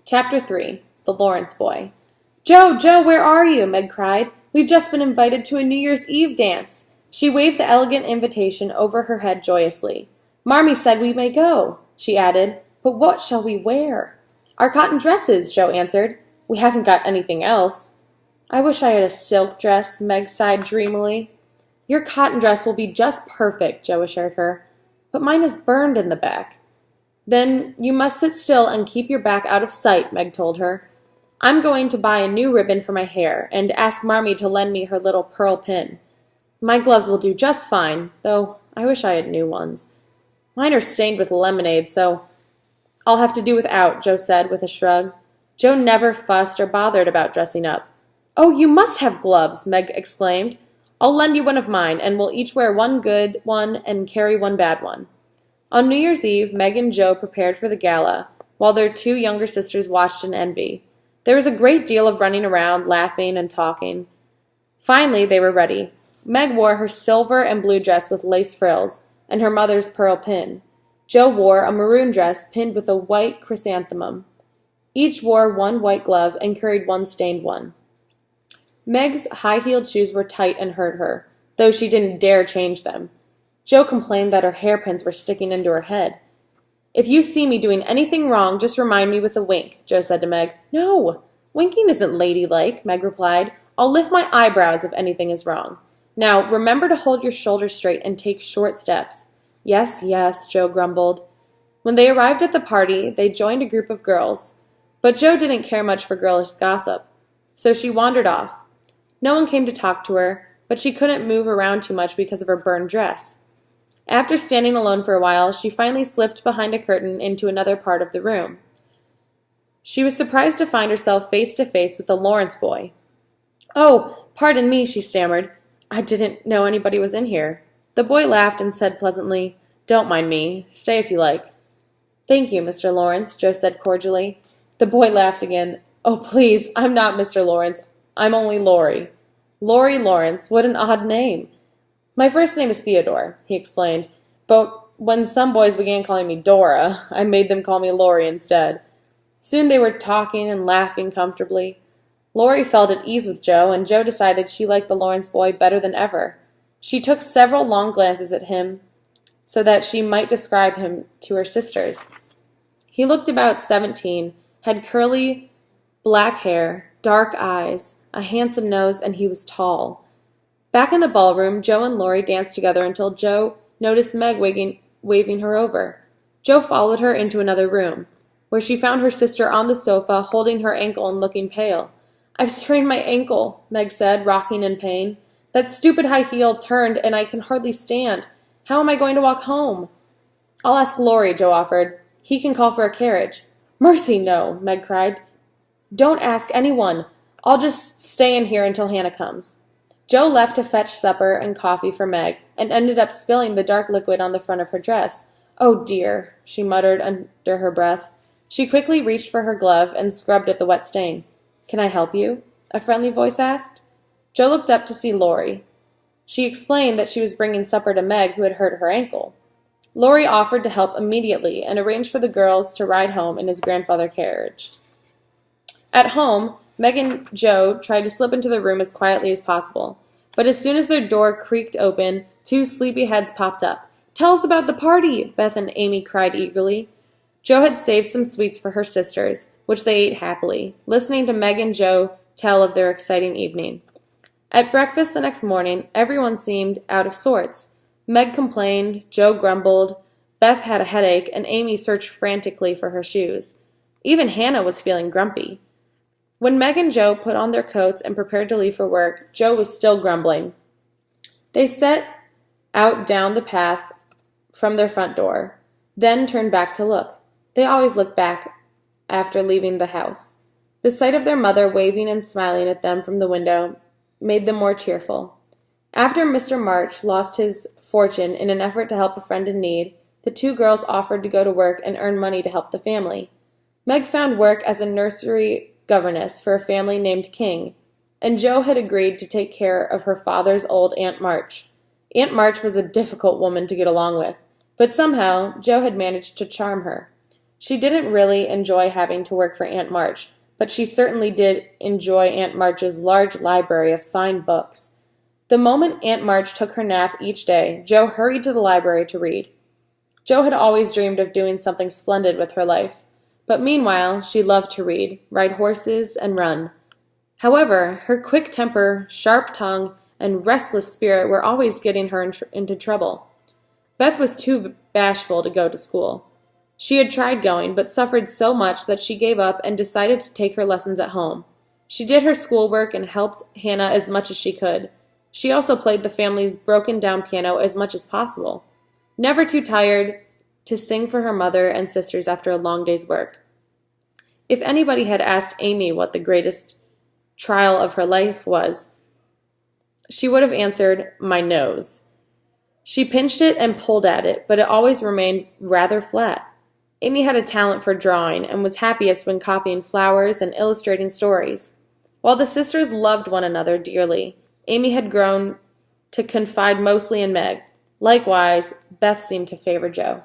Chapter 3. The Lawrence Boy. Joe, where are you? Meg cried. We've just been invited to a New Year's Eve dance. She waved the elegant invitation over her head joyously. Marmee said we may go, she added. But what shall we wear? Our cotton dresses, Joe answered. We haven't got anything else. I wish I had a silk dress, Meg sighed dreamily. Your cotton dress will be just perfect, Joe assured her. But mine is burned in the back. Then you must sit still and keep your back out of sight, Meg told her. I'm going to buy a new ribbon for my hair and ask Marmee to lend me her little pearl pin. My gloves will do just fine, though I wish I had new ones. Mine are stained with lemonade, so I'll have to do without, Joe said with a shrug. Joe never fussed or bothered about dressing up. Oh, you must have gloves, Meg exclaimed. I'll lend you one of mine, and we'll each wear one good one and carry one bad one. On New Year's Eve, Meg and Joe prepared for the gala, while their two younger sisters watched in envy. There was a great deal of running around, laughing, and talking. Finally, they were ready. Meg wore her silver and blue dress with lace frills, and her mother's pearl pin. Joe wore a maroon dress pinned with a white chrysanthemum. Each wore one white glove and carried one stained one. Meg's high-heeled shoes were tight and hurt her, though she didn't dare change them. Joe complained that her hairpins were sticking into her head. If you see me doing anything wrong, just remind me with a wink, Joe said to Meg. No, winking isn't ladylike, Meg replied. I'll lift my eyebrows if anything is wrong. Now, remember to hold your shoulders straight and take short steps. Yes, Joe grumbled. When they arrived at the party, they joined a group of girls. But Joe didn't care much for girlish gossip, so she wandered off. No one came to talk to her, but she couldn't move around too much because of her burned dress. After standing alone for a while, she finally slipped behind a curtain into another part of the room. She was surprised to find herself face to face with the Lawrence boy. Oh, pardon me, she stammered. I didn't know anybody was in here. The boy laughed and said pleasantly, Don't mind me. Stay if you like. Thank you, Mr. Lawrence, Joe said cordially. The boy laughed again. Oh, please, I'm not Mr. Lawrence. I'm only Laurie. Laurie Lawrence, what an odd name. My first name is Theodore, he explained, but when some boys began calling me Dora, I made them call me Laurie instead. Soon they were talking and laughing comfortably. Laurie felt at ease with Joe, and Joe decided she liked the Lawrence boy better than ever. She took several long glances at him so that she might describe him to her sisters. He looked about 17, had curly black hair, dark eyes, a handsome nose, and he was tall. Back in the ballroom, Joe and Laurie danced together until Joe noticed Meg waving her over. Joe followed her into another room, where she found her sister on the sofa, holding her ankle and looking pale. I've sprained my ankle, Meg said, rocking in pain. That stupid high heel turned, and I can hardly stand. How am I going to walk home? I'll ask Laurie, Joe offered. He can call for a carriage. Mercy, no, Meg cried. Don't ask anyone. I'll just stay in here until Hannah comes. Joe left to fetch supper and coffee for Meg, and ended up spilling the dark liquid on the front of her dress. Oh, dear, she muttered under her breath. She quickly reached for her glove and scrubbed at the wet stain. Can I help you? A friendly voice asked. Joe looked up to see Laurie. She explained that she was bringing supper to Meg, who had hurt her ankle. Laurie offered to help immediately and arranged for the girls to ride home in his grandfather's carriage. At home, Meg and Joe tried to slip into the room as quietly as possible, but as soon as their door creaked open, two sleepy heads popped up. Tell us about the party, Beth and Amy cried eagerly. Joe had saved some sweets for her sisters, which they ate happily, listening to Meg and Joe tell of their exciting evening. At breakfast the next morning, everyone seemed out of sorts. Meg complained, Joe grumbled, Beth had a headache, and Amy searched frantically for her shoes. Even Hannah was feeling grumpy. When Meg and Joe put on their coats and prepared to leave for work, Joe was still grumbling. They set out down the path from their front door, then turned back to look. They always looked back after leaving the house. The sight of their mother waving and smiling at them from the window made them more cheerful. After Mr. March lost his fortune in an effort to help a friend in need, the two girls offered to go to work and earn money to help the family. Meg found work as a nursery governess for a family named King, and Joe had agreed to take care of her father's old Aunt March. Aunt March was a difficult woman to get along with, but somehow Joe had managed to charm her. She didn't really enjoy having to work for Aunt March, but she certainly did enjoy Aunt March's large library of fine books. The moment Aunt March took her nap each day, Jo hurried to the library to read. Jo had always dreamed of doing something splendid with her life, but meanwhile she loved to read, ride horses, and run. However, her quick temper, sharp tongue, and restless spirit were always getting her into trouble. Beth was too bashful to go to school. She had tried going, but suffered so much that she gave up and decided to take her lessons at home. She did her schoolwork and helped Hannah as much as she could. She also played the family's broken-down piano as much as possible, never too tired to sing for her mother and sisters after a long day's work. If anybody had asked Amy what the greatest trial of her life was, she would have answered, "My nose." She pinched it and pulled at it, but it always remained rather flat. Amy had a talent for drawing and was happiest when copying flowers and illustrating stories. While the sisters loved one another dearly, Amy had grown to confide mostly in Meg. Likewise, Beth seemed to favor Jo.